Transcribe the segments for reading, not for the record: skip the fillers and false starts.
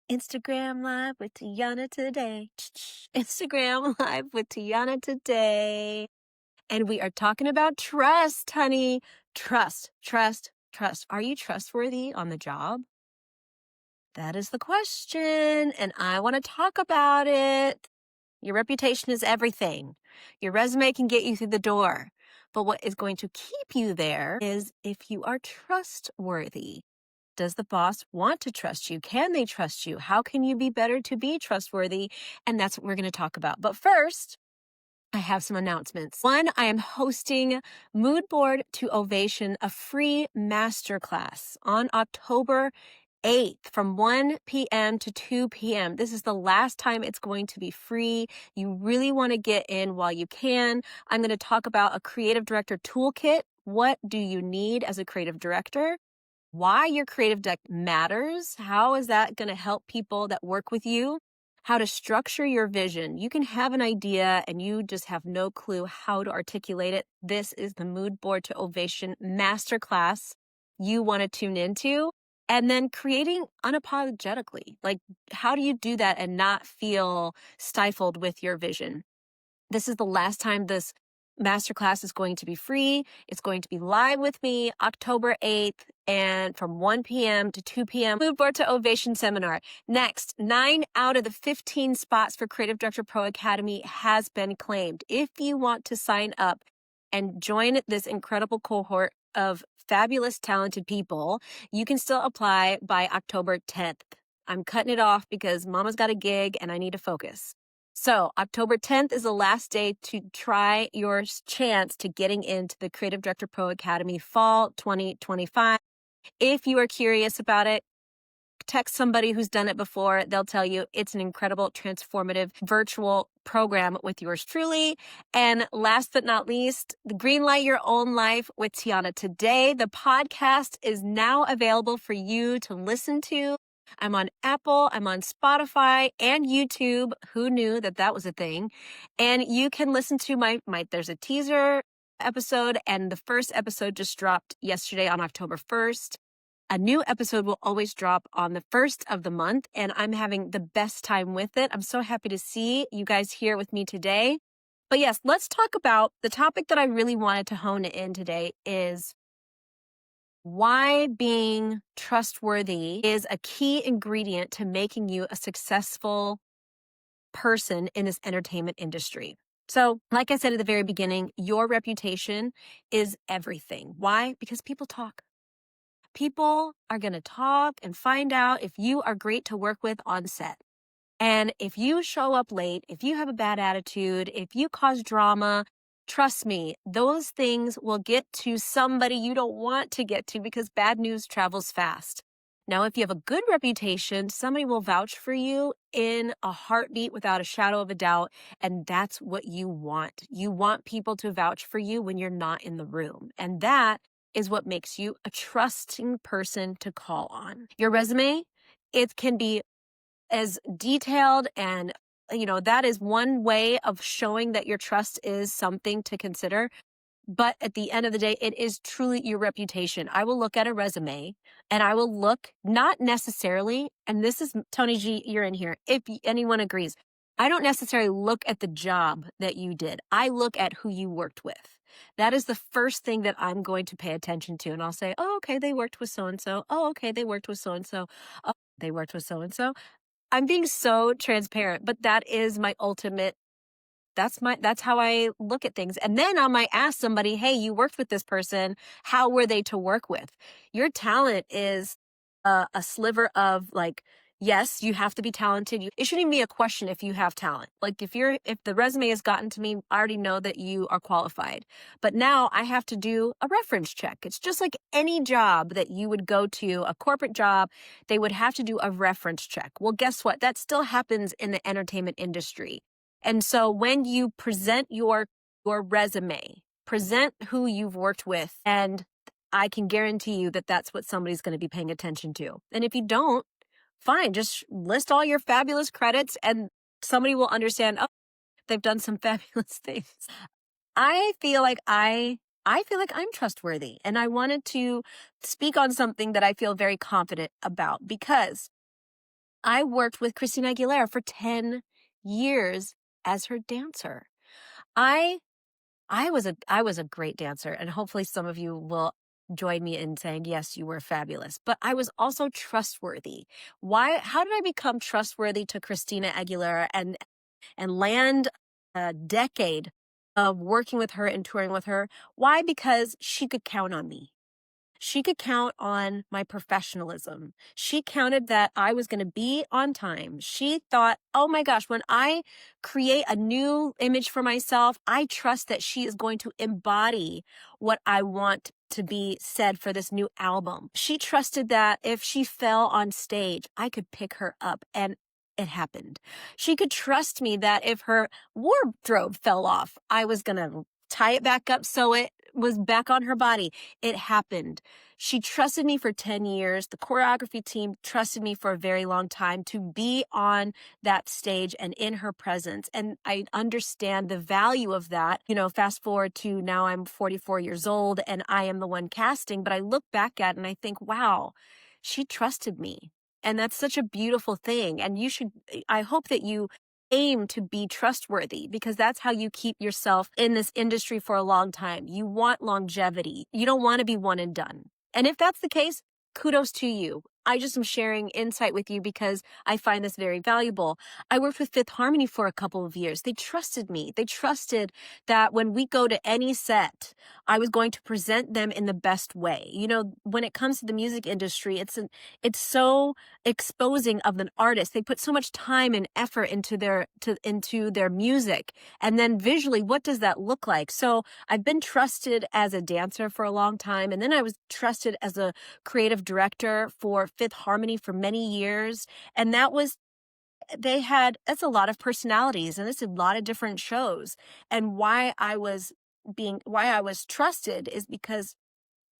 Instagram Live with Tiana today. Instagram Live with Tiana today. And we are talking about trust, honey. Trust, trust, trust. Are you trustworthy on the job? That is the question, and I want to talk about it. Your reputation is everything. Your resume can get you through the door, but what is going to keep you there is if you are trustworthy. Does the boss want to trust you? Can they trust you? How can you be better to be trustworthy? And that's what we're going to talk about. But first, I have some announcements. One, I am hosting Mood Board to Ovation, a free masterclass on October 8th from 1 p.m. to 2 p.m. This is the last time it's going to be free. You really want to get in while you can. I'm going to talk about a creative director toolkit. What do you need as a creative director? Why your creative deck matters. How is that going to help people that work with you? How to structure your vision. You can have an idea and you just have no clue how to articulate it. This is the Mood Board to Ovation Masterclass you want to tune into. And then creating unapologetically. Like, how do you do that and not feel stifled with your vision? This is the last time this masterclass is going to be free. It's going to be live with me October 8th and from 1 p.m. to 2 p.m. Mood Board to Ovation seminar. Next, 9 out of the 15 spots for Creative Director Pro Academy has been claimed. If you want to sign up and join this incredible cohort of fabulous, talented people, you can still apply by October 10th. I'm cutting it off because mama's got a gig and I need to focus. So October 10th is the last day to try your chance to getting into the Creative Director Pro Academy Fall 2025. If you are curious about it, text somebody who's done it before. They'll tell you it's an incredible, transformative virtual program with yours truly. And last but not least, the Greenlight Your Own Life with Tiana today. The podcast is now available for you to listen to. I'm on Apple, I'm on Spotify and YouTube. Who knew that that was a thing? And you can listen to there's a teaser episode, and the first episode just dropped yesterday on October 1st. A new episode will always drop on the 1st of the month, and I'm having the best time with it. I'm so happy to see you guys here with me today. But yes, let's talk about the topic that I really wanted to hone in today is why being trustworthy is a key ingredient to making you a successful person in this entertainment industry. So, like I said at the very beginning, your reputation is everything. Why? Because people talk. People are going to talk and find out if you are great to work with on set. And if you show up late, if you have a bad attitude, if you cause drama, trust me, those things will get to somebody you don't want to get to because bad news travels fast. Now, if you have a good reputation, somebody will vouch for you in a heartbeat without a shadow of a doubt. And that's what you want. You want people to vouch for you when you're not in the room. And that is what makes you a trusting person to call on. Your resume, it can be as detailed and, that is one way of showing that your trust is something to consider. But at the end of the day, it is truly your reputation. I will look at a resume and I will look not necessarily, and this is Tony G, you're in here, if anyone agrees, I don't necessarily look at the job that you did. I look at who you worked with. That is the first thing that I'm going to pay attention to. And I'll say, oh, okay, they worked with so-and-so. Oh, okay, they worked with so-and-so. Oh, they worked with so-and-so. I'm being so transparent, but that is my ultimate, that's how I look at things. And then I might ask somebody, hey, you worked with this person. How were they to work with? Your talent is a sliver of yes, you have to be talented. It shouldn't even be a question if you have talent. Like if the resume has gotten to me, I already know that you are qualified. But now I have to do a reference check. It's just like any job that you would go to, a corporate job, they would have to do a reference check. Well, guess what? That still happens in the entertainment industry. And so when you present your resume, present who you've worked with, and I can guarantee you that that's what somebody's going to be paying attention to. And if you don't, fine, just list all your fabulous credits and somebody will understand, oh, they've done some fabulous things. I feel like I'm trustworthy, and I wanted to speak on something that I feel very confident about because I worked with Christina Aguilera for 10 years as her dancer. I I was a great dancer, and hopefully some of you will join me in saying, yes, you were fabulous. But I was also trustworthy. How did I become trustworthy to Christina Aguilera and land a decade of working with her and touring with her? Why? Because she could count on me. She could count on my professionalism. She counted that I was going to be on time. She thought, oh my gosh, when I create a new image for myself, I trust that she is going to embody what I want to be said for this new album. She trusted that if she fell on stage, I could pick her up, and it happened. She could trust me that if her wardrobe fell off, I was going to tie it back up so it was back on her body. It happened. She trusted me for 10 years. The choreography team trusted me for a very long time to be on that stage and in her presence. And I understand the value of that. Fast forward to now, I'm 44 years old and I am the one casting, but I look back at it and I think, wow, she trusted me. And that's such a beautiful thing. And I hope that you aim to be trustworthy, because that's how you keep yourself in this industry for a long time. You want longevity. You don't want to be one and done. And if that's the case, kudos to you. I just am sharing insight with you because I find this very valuable. I worked with Fifth Harmony for a couple of years. They trusted me. They trusted that when we go to any set, I was going to present them in the best way. When it comes to the music industry, it's so exposing of an artist. They put so much time and effort into their music. And then visually, what does that look like? So I've been trusted as a dancer for a long time. And then I was trusted as a creative director for Fifth Harmony for many years. And that's a lot of personalities and it's a lot of different shows. And why I was trusted is because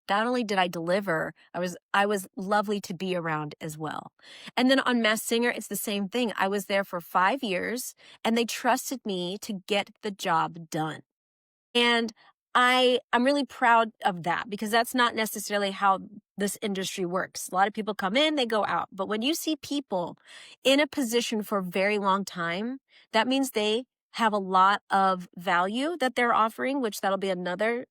not only did I deliver, I was lovely to be around as well. And then on Masked Singer, it's the same thing. I was there for 5 years and they trusted me to get the job done. And I'm really proud of that, because that's not necessarily how this industry works. A lot of people come in, they go out. But when you see people in a position for a very long time, that means they have a lot of value that they're offering, which that'll be another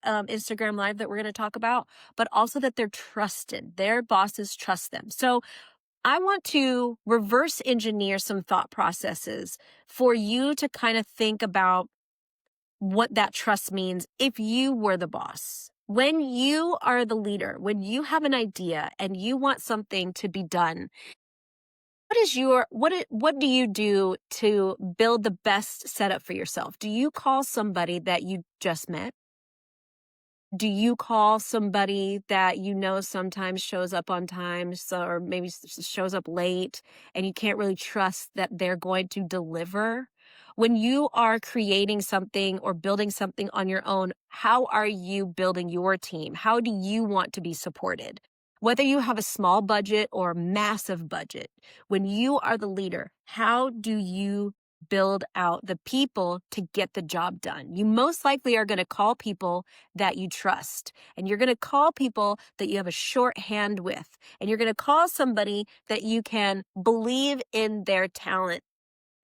Instagram Live that we're going to talk about, but also that they're trusted. Their bosses trust them. So I want to reverse engineer some thought processes for you to kind of think about what that trust means if you were the boss. When you are the leader, when you have an idea and you want something to be done, what do you do to build the best setup for yourself? Do you call somebody that you just met? Do you call somebody that sometimes shows up on time, or maybe shows up late, and you can't really trust that they're going to deliver? When you are creating something or building something on your own, how are you building your team? How do you want to be supported? Whether you have a small budget or a massive budget, when you are the leader, how do you build out the people to get the job done? You most likely are going to call people that you trust, and you're going to call people that you have a shorthand with, and you're going to call somebody that you can believe in their talent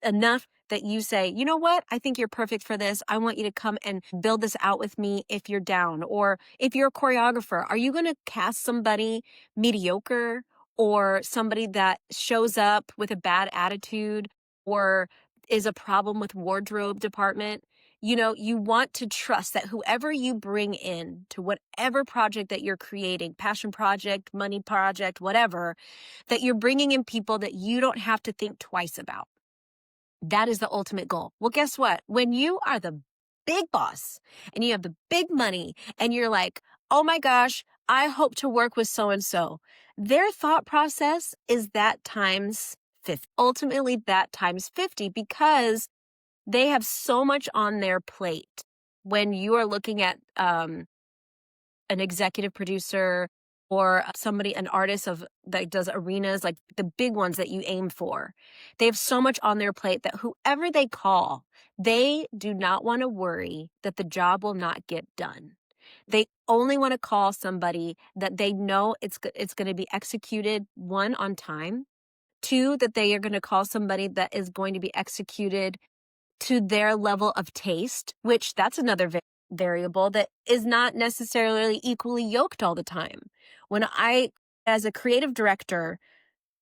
enough that you say, you know what, I think you're perfect for this. I want you to come and build this out with me if you're down. Or if you're a choreographer, are you going to cast somebody mediocre, or somebody that shows up with a bad attitude, or is a problem with wardrobe department? You want to trust that whoever you bring in to whatever project that you're creating, passion project, money project, whatever, that you're bringing in people that you don't have to think twice about. That is the ultimate goal. Well, guess what? When you are the big boss and you have the big money and you're like, oh my gosh, I hope to work with so-and-so, their thought process is that times 50. Ultimately, that times 50, because they have so much on their plate. When you are looking at an executive producer or an artist that does arenas, like the big ones that you aim for, they have so much on their plate that whoever they call, they do not want to worry that the job will not get done. They only want to call somebody that they know it's going to be executed, one, on time, Two, that they are going to call somebody that is going to be executed to their level of taste, which that's another variable that is not necessarily equally yoked all the time. As a creative director,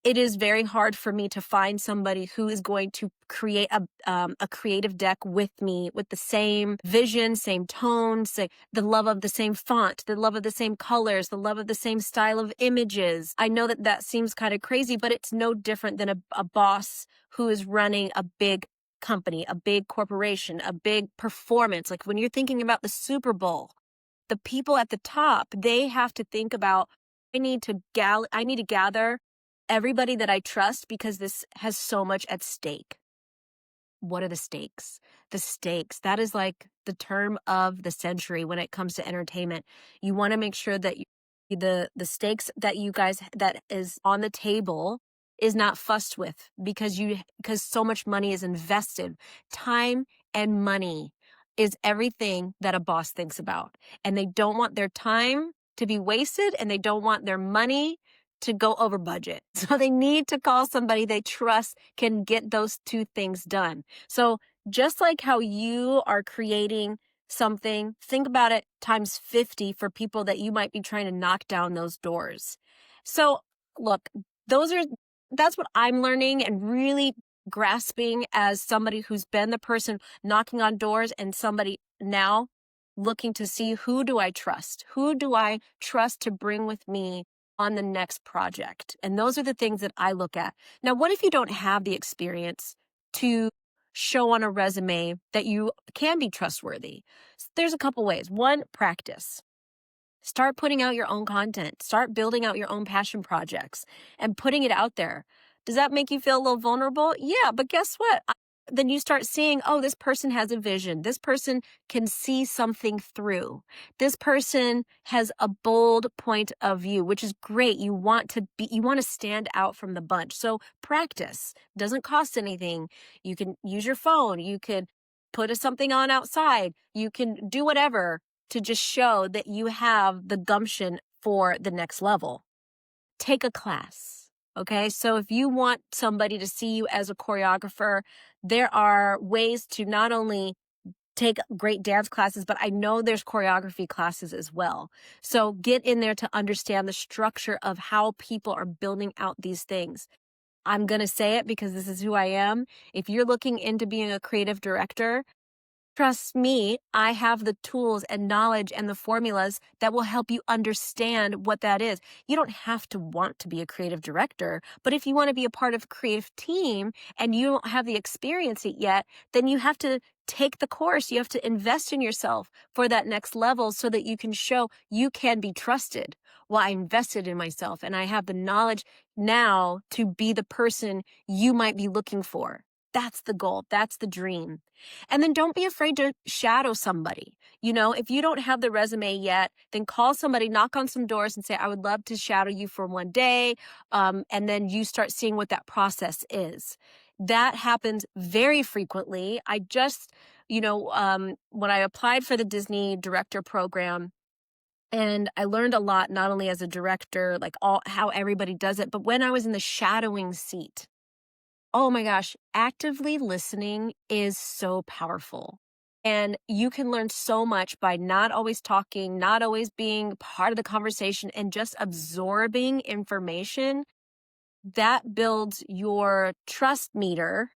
it is very hard for me to find somebody who is going to create a creative deck with me with the same vision, same tone, the love of the same font, the love of the same colors, the love of the same style of images. I know that that seems kind of crazy, but it's no different than a boss who is running a big company, a big corporation, a big performance. Like when you're thinking about the Super Bowl, the people at the top, they have to think about, I need to gather everybody that I trust because this has so much at stake. What are the stakes? The stakes, that is like the term of the century when it comes to entertainment. You want to make sure that the stakes that you guys, that is on the table, is not fussed with because so much money is invested. Time and money is everything that a boss thinks about. And they don't want their time to be wasted, and they don't want their money to go over budget. So they need to call somebody they trust can get those two things done. So just like how you are creating something, think about it times 50 for people that you might be trying to knock down those doors. So look, that's what I'm learning and really grasping as somebody who's been the person knocking on doors and somebody now looking to see, who do I trust? Who do I trust to bring with me on the next project? And those are the things that I look at. Now, what if you don't have the experience to show on a resume that you can be trustworthy? There's a couple ways. One, practice. Start putting out your own content. Start building out your own passion projects and putting it out there. Does that make you feel a little vulnerable? Yeah, but guess what? Then you start seeing, oh, this person has a vision. This person can see something through. This person has a bold point of view, which is great. You want to stand out from the bunch. So practice. Doesn't cost anything. You can use your phone. You could put something on outside. You can do whatever to just show that you have the gumption for the next level. Take a class. Okay, so if you want somebody to see you as a choreographer, there are ways to not only take great dance classes, but I know there's choreography classes as well. So get in there to understand the structure of how people are building out these things. I'm going to say it because this is who I am. If you're looking into being a creative director, trust me, I have the tools and knowledge and the formulas that will help you understand what that is. You don't have to want to be a creative director, but if you want to be a part of a creative team and you don't have the experience yet, then you have to take the course. You have to invest in yourself for that next level so that you can show you can be trusted. Well, I invested in myself and I have the knowledge now to be the person you might be looking for. That's the goal. That's the dream. And then don't be afraid to shadow somebody. If you don't have the resume yet, then call somebody, knock on some doors and say, I would love to shadow you for one day. And then you start seeing what that process is. That happens very frequently. I just, when I applied for the Disney director program, and I learned a lot, not only as a director, like how everybody does it, but when I was in the shadowing seat. Oh my gosh, actively listening is so powerful. And you can learn so much by not always talking, not always being part of the conversation, and just absorbing information. That builds your trust meter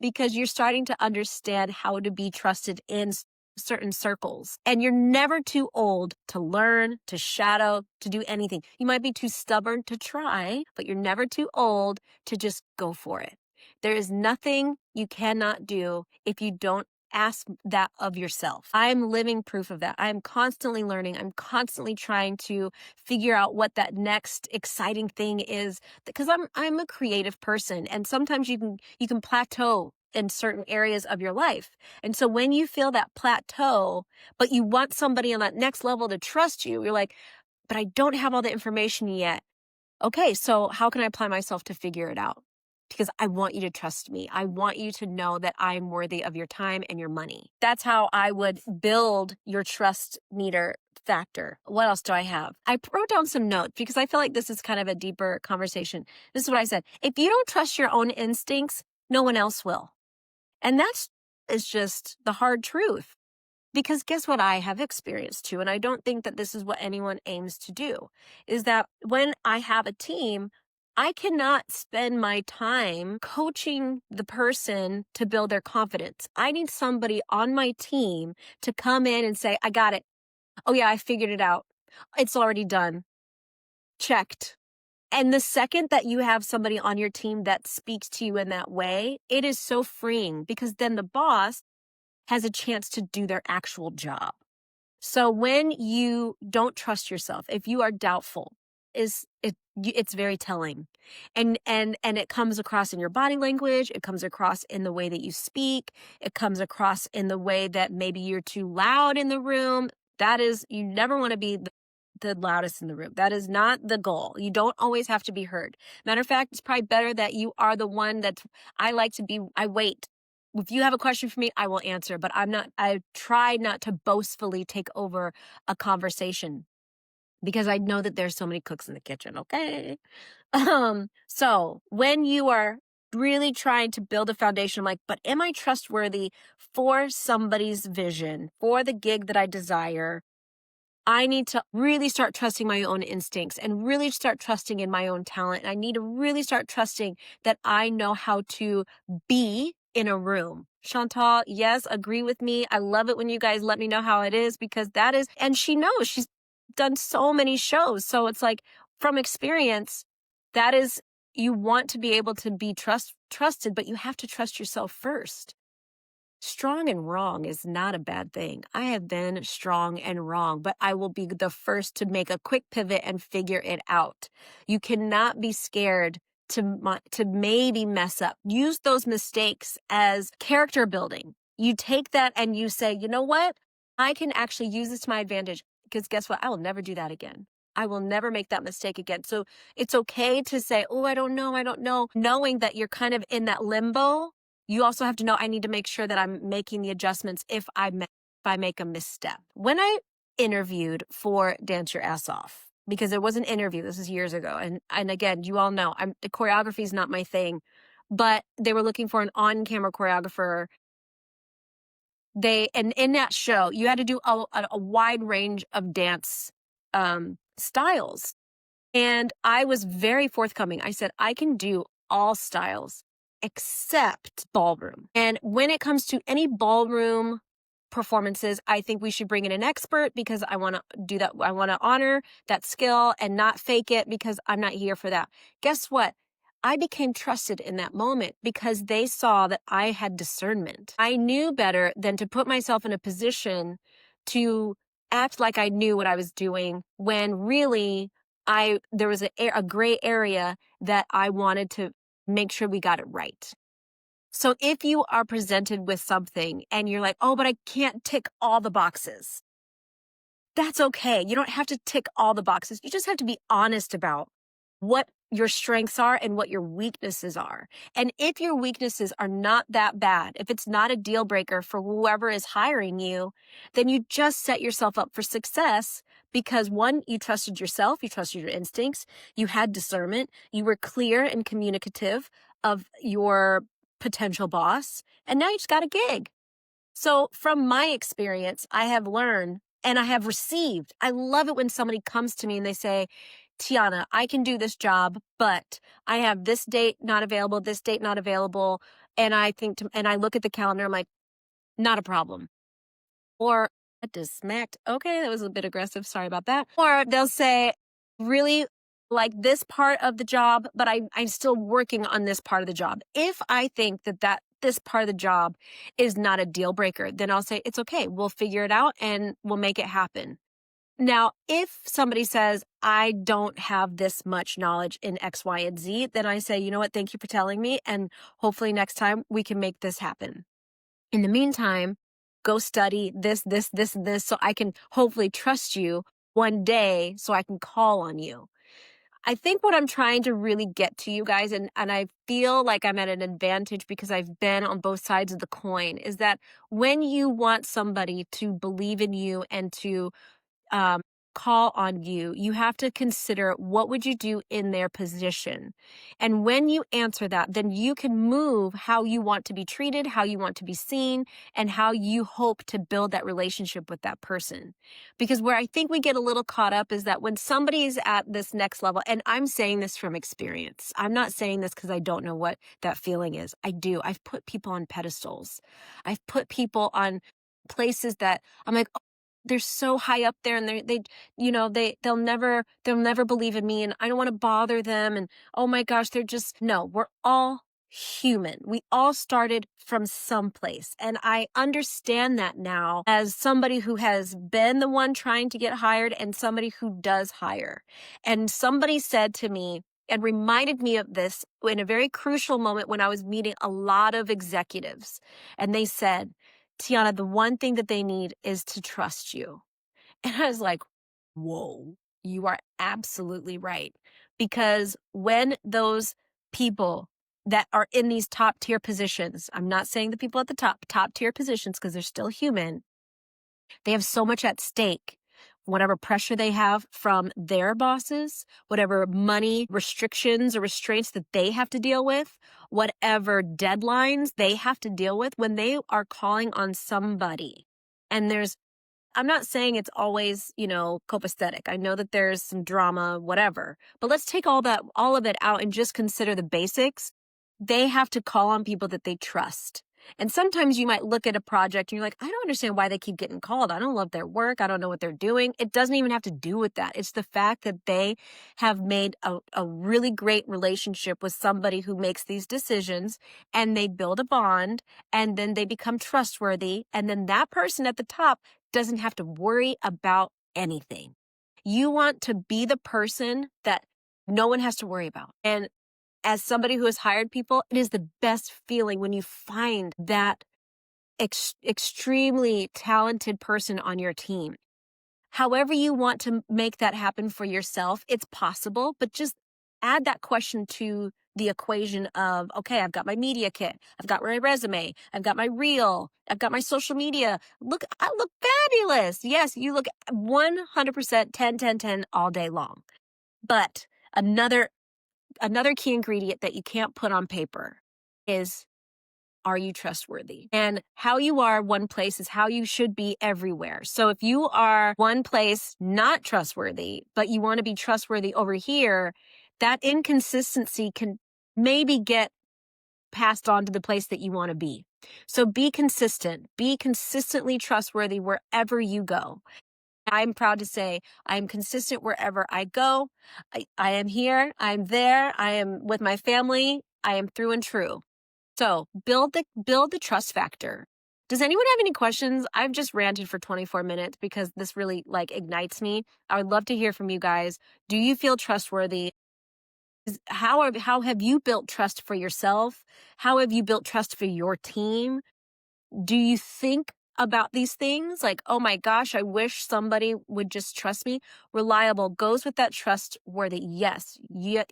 because you're starting to understand how to be trusted in certain circles. And you're never too old to learn, to shadow, to do anything. You might be too stubborn to try, but you're never too old to just go for it. There is nothing you cannot do if you don't ask that of yourself. I'm living proof of that. I'm constantly learning. I'm constantly trying to figure out what that next exciting thing is, because I'm a creative person, and sometimes you can plateau in certain areas of your life. And so when you feel that plateau, but you want somebody on that next level to trust you, you're like, but I don't have all the information yet. Okay, so how can I apply myself to figure it out? Because I want you to trust me. I want you to know that I'm worthy of your time and your money. That's how I would build your trust meter factor. What else do I have? I wrote down some notes because I feel like this is kind of a deeper conversation. This is what I said. If you don't trust your own instincts, no one else will. And is just the hard truth. Because guess what I have experienced too, and I don't think that this is what anyone aims to do, is that when I have a team, I cannot spend my time coaching the person to build their confidence. I need somebody on my team to come in and say, I got it. Oh yeah, I figured it out. It's already done. Checked. And the second that you have somebody on your team that speaks to you in that way, it is so freeing because then the boss has a chance to do their actual job. So when you don't trust yourself, if you are doubtful, it's very telling. And it comes across in your body language, it comes across in the way that you speak, it comes across in the way that maybe you're too loud in the room. You never want to be the loudest in the room. That is not the goal. You don't always have to be heard. Matter of fact, it's probably better that you are the one I wait. If you have a question for me, I will answer, but I try not to boastfully take over a conversation because I know that there's so many cooks in the kitchen. Okay. So when you are really trying to build a foundation, I'm like, but am I trustworthy for somebody's vision, for the gig that I desire? I need to really start trusting my own instincts and really start trusting in my own talent. I need to really start trusting that I know how to be in a room. Chantal, yes, agree with me. I love it when you guys let me know how it is because and she knows she's done so many shows. So it's like from experience, you want to be able to be trusted, but you have to trust yourself first. Strong and wrong is not a bad thing. I have been strong and wrong, but I will be the first to make a quick pivot and figure it out. You cannot be scared to maybe mess up. Use those mistakes as character building. You take that and you say, you know what? I can actually use this to my advantage because guess what? I will never do that again. I will never make that mistake again. So it's okay to say, oh, I don't know. Knowing that you're kind of in that limbo. You also have to know I need to make sure that I'm making the adjustments if I make a misstep. When I interviewed for Dance Your Ass Off, because it was an interview, this is years ago, and again, you all know the choreography is not my thing, but they were looking for an on-camera choreographer. And in that show, you had to do a wide range of dance styles. And I was very forthcoming. I said, I can do all styles except ballroom. And when it comes to any ballroom performances, I think we should bring in an expert because I want to do that. I want to honor that skill and not fake it because I'm not here for that. Guess what? I became trusted in that moment because they saw that I had discernment. I knew better than to put myself in a position to act like I knew what I was doing when really there was a gray area that I wanted to make sure we got it right. So if you are presented with something and you're like, oh, but I can't tick all the boxes, that's okay. You don't have to tick all the boxes. You just have to be honest about what your strengths are and what your weaknesses are. And if your weaknesses are not that bad, if it's not a deal breaker for whoever is hiring you, then you just set yourself up for success because one, you trusted yourself, you trusted your instincts, you had discernment, you were clear and communicative of your potential boss, and now you just got a gig. So from my experience, I have learned and I have received. I love it when somebody comes to me and they say, Tiana, I can do this job, but I have this date not available, this date not available. And and I look at the calendar, I'm like, not a problem. Or I just smacked. Okay, that was a bit aggressive. Sorry about that. Or they'll say, really like this part of the job, but I'm still working on this part of the job. If I think that this part of the job is not a deal breaker, then I'll say, it's okay. We'll figure it out and we'll make it happen. Now, if somebody says, I don't have this much knowledge in X, Y, and Z, then I say, you know what? Thank you for telling me. And hopefully next time we can make this happen. In the meantime, go study this, and this, so I can hopefully trust you one day so I can call on you. I think what I'm trying to really get to you guys, and I feel like I'm at an advantage because I've been on both sides of the coin, is that when you want somebody to believe in you and to call on you, you have to consider what would you do in their position. And when you answer that, then you can move how you want to be treated, how you want to be seen, and how you hope to build that relationship with that person. Because where I think we get a little caught up is that when somebody's at this next level, and I'm saying this from experience, I'm not saying this because I don't know what that feeling is. I do. I've put people on pedestals. I've put people on places that I'm like, they're so high up there, and they'll never believe in me, and I don't want to bother them, and oh my gosh, no, we're all human. We all started from someplace, and I understand that now as somebody who has been the one trying to get hired and somebody who does hire. And somebody said to me and reminded me of this in a very crucial moment when I was meeting a lot of executives, and they said, Tiana, the one thing that they need is to trust you. And I was like, whoa, you are absolutely right. Because when those people that are in these top tier positions, I'm not saying the people at the top tier positions, because they're still human, they have so much at stake. Whatever pressure they have from their bosses, whatever money restrictions or restraints that they have to deal with, whatever deadlines they have to deal with when they are calling on somebody. And I'm not saying it's always, copacetic. I know that there's some drama, whatever, but let's take all of it out and just consider the basics. They have to call on people that they trust. And sometimes you might look at a project and you're like, I don't understand why they keep getting called. I don't love their work. I don't know what they're doing. It doesn't even have to do with that. It's the fact that they have made a really great relationship with somebody who makes these decisions, and they build a bond, and then they become trustworthy. And then that person at the top doesn't have to worry about anything. You want to be the person that no one has to worry about. And as somebody who has hired people, it is the best feeling when you find that extremely talented person on your team. However you want to make that happen for yourself, it's possible, but just add that question to the equation of, okay, I've got my media kit, I've got my resume, I've got my reel, I've got my social media. Look, I look fabulous. Yes, you look 100% 10, 10, 10 all day long. But another key ingredient that you can't put on paper is, are you trustworthy? And how you are one place is how you should be everywhere. So if you are one place not trustworthy, but you want to be trustworthy over here, that inconsistency can maybe get passed on to the place that you want to be. So be consistent. Be consistently trustworthy wherever you go. I'm proud to say I'm consistent wherever I go. I am here. I'm there. I am with my family. I am through and true. So build the trust factor. Does anyone have any questions? I've just ranted for 24 minutes because this really ignites me. I would love to hear from you guys. Do you feel trustworthy? How have you built trust for yourself? How have you built trust for your team? Do you think about these things like, oh my gosh, I wish somebody would just trust me? Reliable goes with that trustworthy. Yes, you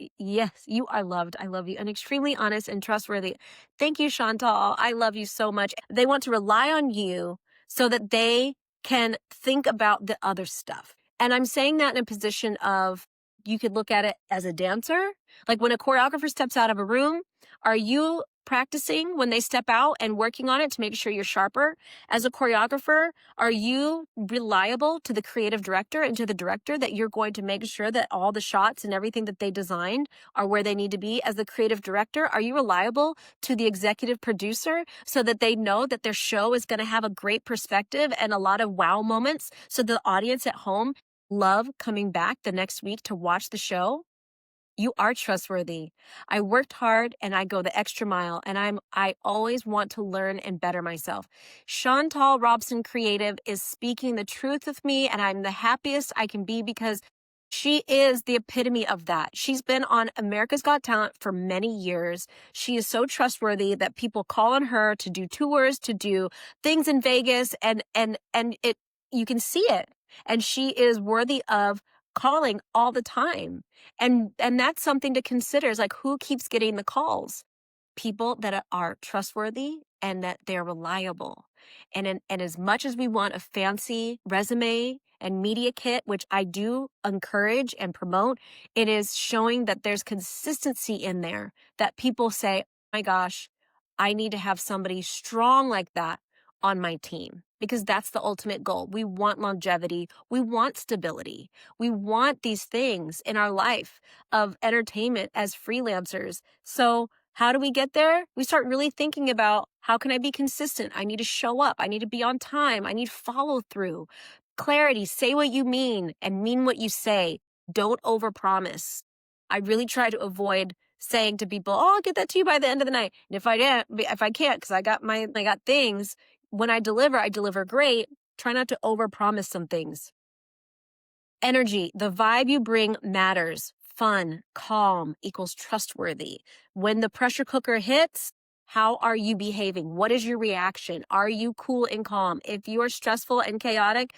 are loved. I love you. And extremely honest and trustworthy. Thank you, Chantal. I love you so much. They want to rely on you so that they can think about the other stuff. And I'm saying that in a position of, you could look at it as a dancer. Like when a choreographer steps out of a room, are you practicing when they step out and working on it to make sure you're sharper? As a choreographer, are you reliable to the creative director and to the director that you're going to make sure that all the shots and everything that they designed are where they need to be? As the creative director, are you reliable to the executive producer so that they know that their show is going to have a great perspective and a lot of wow moments so the audience at home love coming back the next week to watch the show? You are trustworthy. I worked hard and I go the extra mile, and I always want to learn and better myself. Chantal Robson Creative is speaking the truth with me, and I'm the happiest I can be because she is the epitome of that. She's been on America's Got Talent for many years. She is so trustworthy that people call on her to do tours, to do things in Vegas, and you can see it. And she is worthy of calling all the time. And that's something to consider, is like, who keeps getting the calls? People that are trustworthy and that they're reliable. And as much as we want a fancy resume and media kit, which I do encourage and promote, it is showing that there's consistency in there, that people say, oh my gosh, I need to have somebody strong like that on my team, because that's the ultimate goal. We want longevity. We want stability. We want these things in our life of entertainment as freelancers. So how do we get there? We start really thinking about, how can I be consistent? I need to show up. I need to be on time. I need follow through. Clarity, say what you mean and mean what you say. Don't overpromise. I really try to avoid saying to people, oh, I'll get that to you by the end of the night. And if I can't, because I got things, when I deliver great. Try not to overpromise some things. Energy, the vibe you bring matters. Fun, calm equals trustworthy. When the pressure cooker hits, how are you behaving? What is your reaction? Are you cool and calm? If you are stressful and chaotic,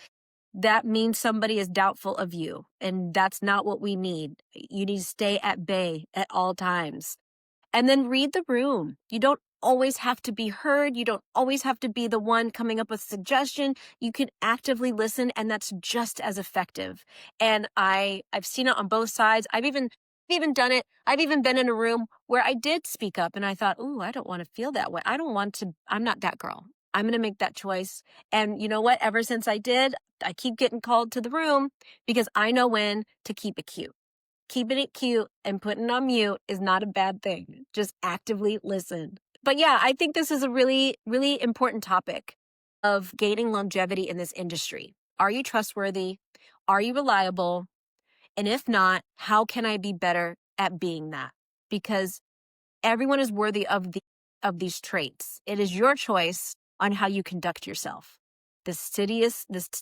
that means somebody is doubtful of you. And that's not what we need. You need to stay at bay at all times. And then read the room. You don't always have to be heard. You don't always have to be the one coming up with suggestion. You can actively listen, and that's just as effective. And I've seen it on both sides. I've even done it. I've even been in a room where I did speak up and I thought, ooh, I don't want to feel that way. I'm not that girl. I'm going to make that choice. And you know what? Ever since I did, I keep getting called to the room because I know when to keep it cute. Keeping it cute and putting it on mute is not a bad thing. Just actively listen. But yeah, I think this is a really, really important topic of gaining longevity in this industry. Are you trustworthy? Are you reliable? And if not, how can I be better at being that? Because everyone is worthy of these traits. It is your choice on how you conduct yourself. This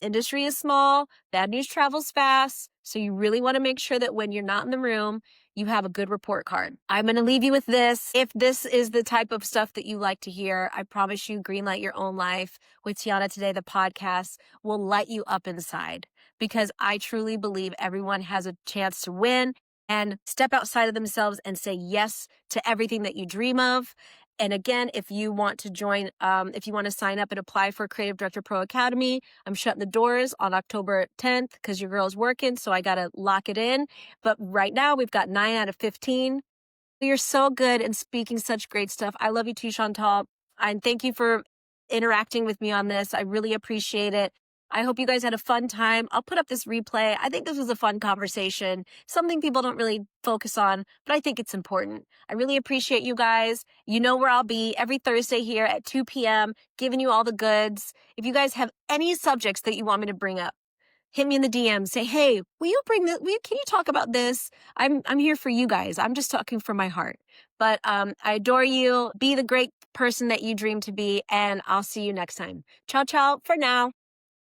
industry is small. Bad news travels fast. So you really want to make sure that when you're not in the room, you have a good report card. I'm going to leave you with this. If this is the type of stuff that you like to hear, I promise you, Greenlight Your Own Life with Tiana Today, the podcast, will light you up inside, because I truly believe everyone has a chance to win and step outside of themselves and say yes to everything that you dream of. And again, if you want to join, if you want to sign up and apply for Creative Director Pro Academy, I'm shutting the doors on October 10th because your girl's working, so I got to lock it in. But right now, we've got 9 out of 15. You're so good and speaking such great stuff. I love you too, Chantal. And thank you for interacting with me on this. I really appreciate it. I hope you guys had a fun time. I'll put up this replay. I think this was a fun conversation, something people don't really focus on, but I think it's important. I really appreciate you guys. You know where I'll be every Thursday here at 2 p.m., giving you all the goods. If you guys have any subjects that you want me to bring up, hit me in the DM. Say, hey, will you bring this? Can you talk about this? I'm here for you guys. I'm just talking from my heart. But I adore you. Be the great person that you dream to be, and I'll see you next time. Ciao, ciao for now.